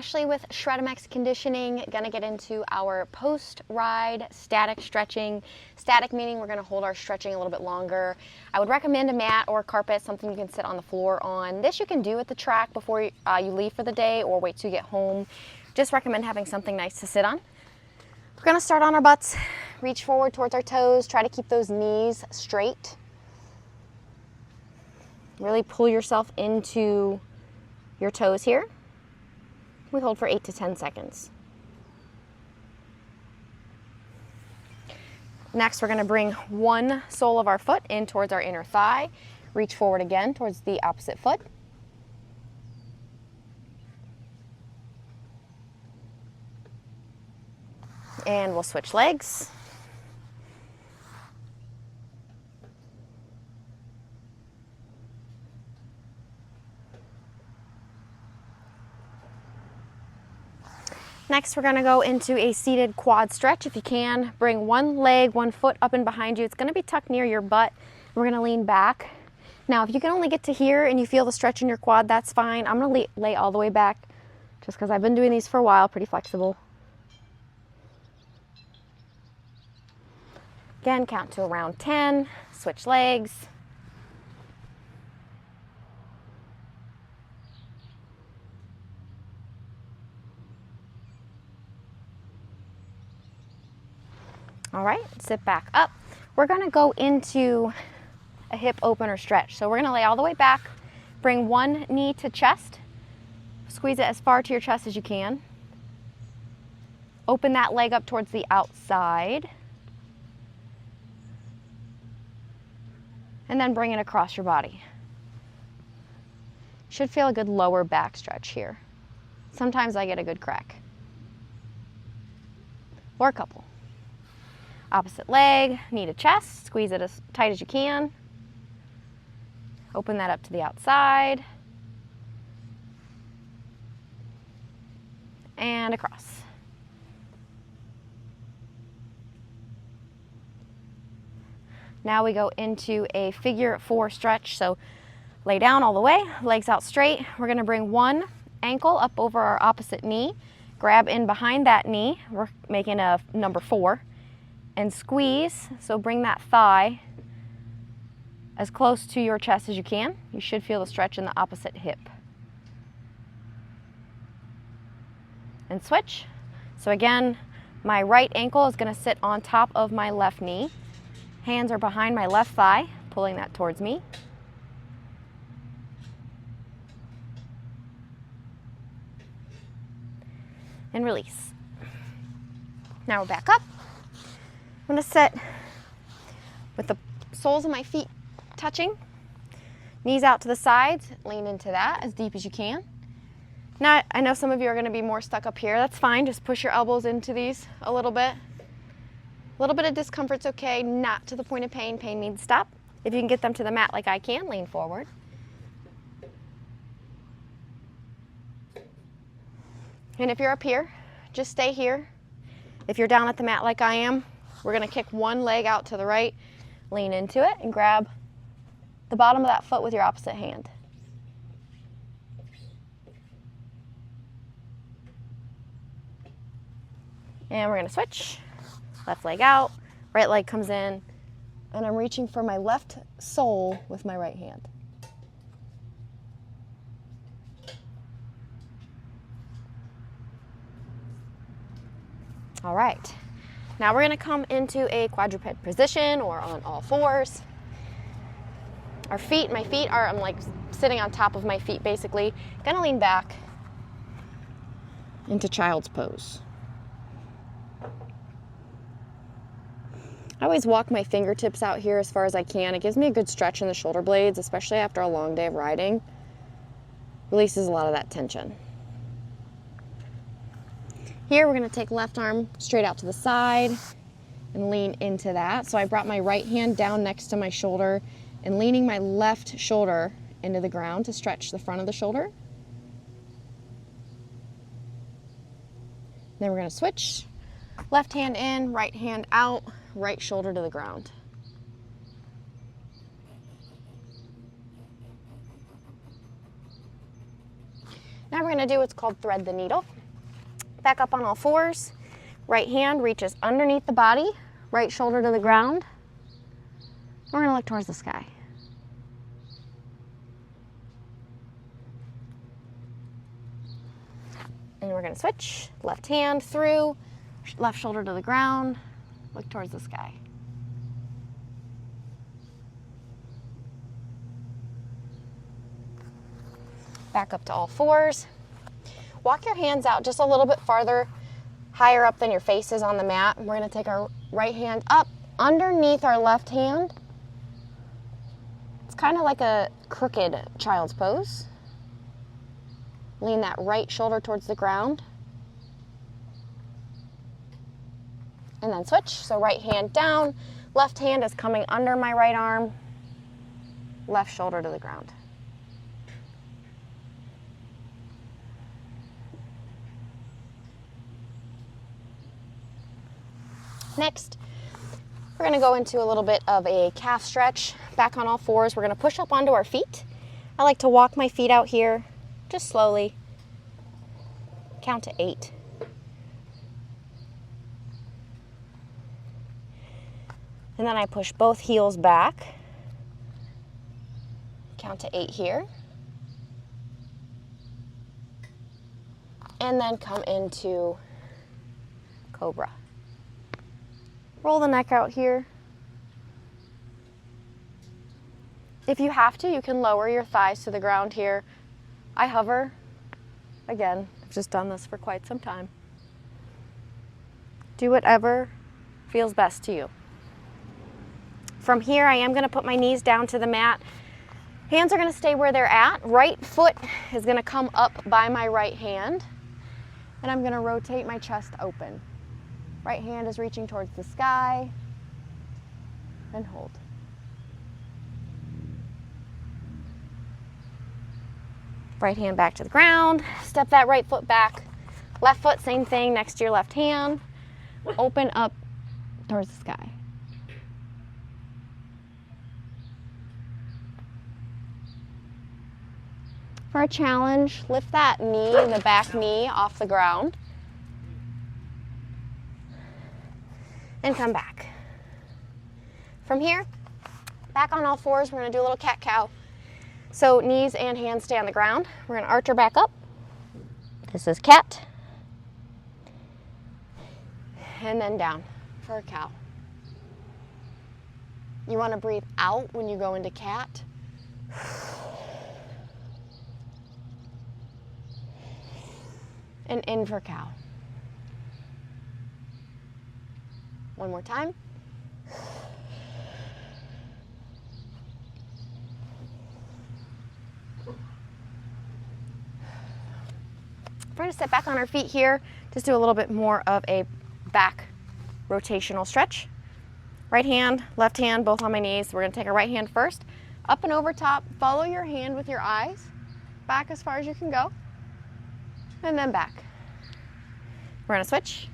Ashley with Shred-MX Conditioning. Gonna get into our post-ride static stretching. Static meaning we're gonna hold our stretching a little bit longer. I would recommend a mat or a carpet, something you can sit on the floor on. This you can do at the track before you leave for the day or wait till you get home. Just recommend having something nice to sit on. We're gonna start on our butts, reach forward towards our toes, try to keep those knees straight. Really pull yourself into your toes here. We hold for 8 to 10 seconds. Next, we're going to bring one sole of our foot in towards our inner thigh. Reach forward again towards the opposite foot. And we'll switch legs. Next, we're going to go into a seated quad stretch. If you can, bring one leg, one foot up and behind you. It's going to be tucked near your butt. We're going to lean back. Now, if you can only get to here and you feel the stretch in your quad, that's fine. I'm going to lay all the way back just because I've been doing these for a while, pretty flexible. Again, count to around 10, switch legs. All right, sit back up. We're gonna go into a hip opener stretch. So we're gonna lay all the way back, bring one knee to chest, squeeze it as far to your chest as you can. Open that leg up towards the outside. And then bring it across your body. Should feel a good lower back stretch here. Sometimes I get a good crack. Or a couple. Opposite leg, knee to chest, squeeze it as tight as you can. Open that up to the outside. And across. Now we go into a figure 4 stretch. So lay down all the way, legs out straight. We're gonna bring one ankle up over our opposite knee, grab in behind that knee. We're making a number 4. And squeeze, so bring that thigh as close to your chest as you can. You should feel the stretch in the opposite hip. And switch. So again, my right ankle is gonna sit on top of my left knee. Hands are behind my left thigh, pulling that towards me. And release. Now we're back up. I'm gonna sit with the soles of my feet touching, knees out to the sides, lean into that as deep as you can. Now, I know some of you are gonna be more stuck up here. That's fine, just push your elbows into these a little bit. A little bit of discomfort's okay, not to the point of pain. Pain needs to stop. If you can get them to the mat like I can, lean forward. And if you're up here, just stay here. If you're down at the mat like I am, we're gonna kick one leg out to the right, lean into it, and grab the bottom of that foot with your opposite hand. And we're gonna switch. Left leg out, right leg comes in, and I'm reaching for my left sole with my right hand. All right. Now we're gonna come into a quadruped position or on all fours. My feet are, I'm like sitting on top of my feet basically. Gonna lean back into child's pose. I always walk my fingertips out here as far as I can. It gives me a good stretch in the shoulder blades, especially after a long day of riding. Releases a lot of that tension. Here we're going to take left arm straight out to the side and lean into that. So I brought my right hand down next to my shoulder and leaning my left shoulder into the ground to stretch the front of the shoulder. Then we're going to switch. Left hand in, right hand out, right shoulder to the ground. Now we're going gonna do, it's called thread the needle. Back up on all fours. Right hand reaches underneath the body, right shoulder to the ground. We're gonna look towards the sky. And we're gonna switch, left hand through, left shoulder to the ground, look towards the sky. Back up to all fours. Walk your hands out just a little bit farther, higher up than your face is on the mat. We're gonna take our right hand up underneath our left hand. It's kind of like a crooked child's pose. Lean that right shoulder towards the ground. And then switch, so right hand down, left hand is coming under my right arm, left shoulder to the ground. Next, we're gonna go into a little bit of a calf stretch. Back on all fours, we're gonna push up onto our feet. I like to walk my feet out here, just slowly. Count to 8. And then I push both heels back. Count to 8 here. And then come into cobra. Roll the neck out here. If you have to, you can lower your thighs to the ground here. I hover. Again, I've just done this for quite some time. Do whatever feels best to you. From here, I am going to put my knees down to the mat. Hands are going to stay where they're at. Right foot is going to come up by my right hand. And I'm going to rotate my chest open. Right hand is reaching towards the sky. And hold. Right hand back to the ground. Step that right foot back. Left foot, same thing, next to your left hand. Open up towards the sky. For a challenge, lift that knee, the back knee, off the ground. And come back. From here, back on all fours, we're going to do a little cat-cow. So knees and hands stay on the ground. We're going to arch our back up. This is cat. And then down for a cow. You want to breathe out when you go into cat. And in for cow. One more time. We're going to sit back on our feet here. Just do a little bit more of a back rotational stretch. Right hand, left hand, both on my knees. We're going to take our right hand first. Up and over top. Follow your hand with your eyes. Back as far as you can go. And then back. We're going to switch.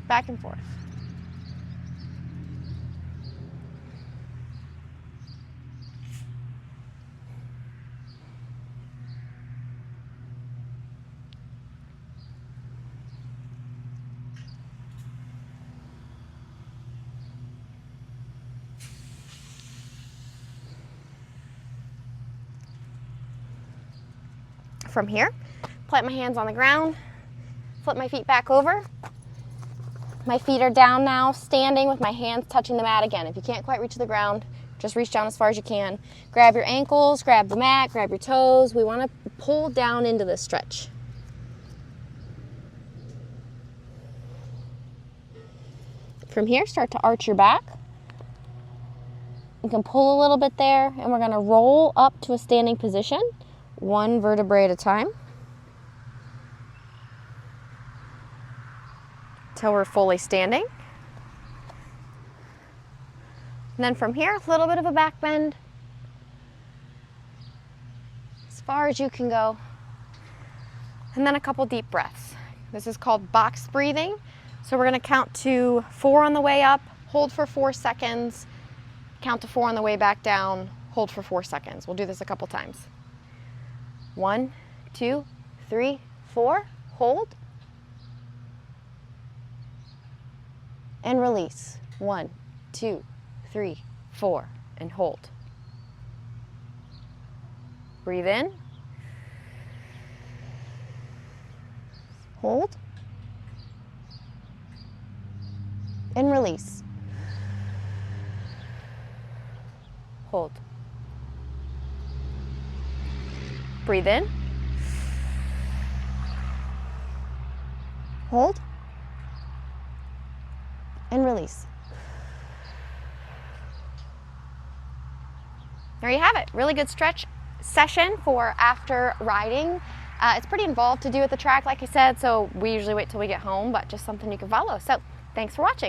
Back and forth. From here, plant my hands on the ground, flip my feet back over. My feet are down now, standing with my hands touching the mat again. If you can't quite reach the ground, just reach down as far as you can. Grab your ankles, grab the mat, grab your toes. We want to pull down into this stretch. From here, start to arch your back. You can pull a little bit there, and we're going to roll up to a standing position. One vertebrae at a time till we're fully standing. And then from here, a little bit of a back bend as far as you can go. And then a couple deep breaths. This is called box breathing. So we're going to count to 4 on the way up, hold for 4 seconds, count to 4 on the way back down, hold for 4 seconds. We'll do this a couple times. 1, 2, 3, 4, hold, and release. 1, 2, 3, 4, and hold. Breathe in, hold, and release. Hold. Breathe in, hold, and release. There you have it. Really good stretch session for after riding. It's pretty involved to do at the track, like I said, so we usually wait till we get home, but just something you can follow. So thanks for watching.